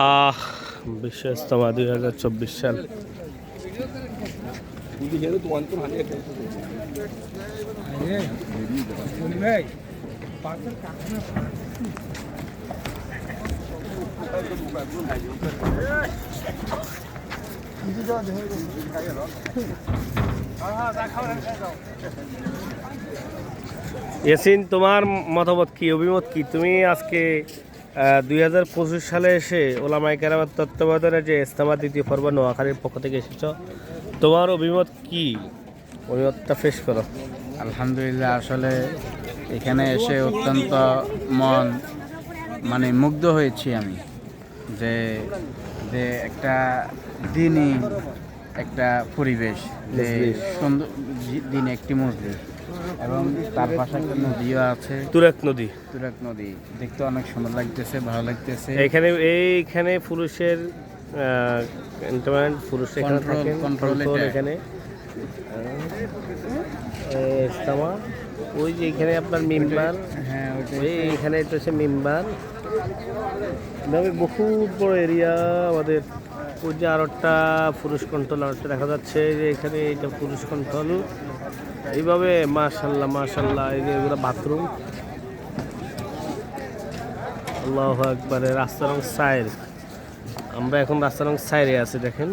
আহ বিশ্ব ইজতেমা 2024 সাল। ইয়াসিন, তোমার মতামত কি, অভিমত কি? তুমি আজকে 2025 সালে এসে ওলামায়ে কেরামের তত্ত্বাবধানে যে ইজতেমা দ্বিতীয় পর্ব নোয়াখালীর পক্ষ থেকে এসেছ, তোমার অভিমত কি? অভিমতটা পেশ করো। আলহামদুলিল্লাহ, আসলে এখানে এসে অত্যন্ত মানে মুগ্ধ হয়েছি আমি, যে যে একটা দিনই একটা পরিবেশ, যে সুন্দর দিন একটি মসজিদ এবং তার পাশে একটা নদীও আছে, তুরাগ নদী দেখতে অনেক সুন্দর লাগতেছে, ভালো লাগতেছে। এইখানে পুরুষের ক্যান্টনমেন্ট, পুরুষ এখানে থাকেন, কন্ট্রোল এখানে ইজতেমা। ওই যে এখানে আপনার মিম্বার, হ্যাঁ ওই এখানে তো সে মিম্বার, বহুত বড় এরিয়া আমাদের। ওই যে আর একটা পুরুষ কন্ট্রোল আরেকটা দেখা যাচ্ছে, যে এখানে এইটা পুরুষ কন্ট্রোল। এইভাবে মাশাল্লাহ মাশাল্লাহ, এই যে এগুলো বাথরুম। আল্লাহু আকবার। রাস্তা রং 4, আমরা এখন রাস্তা রং 4-এ আছি, দেখেন।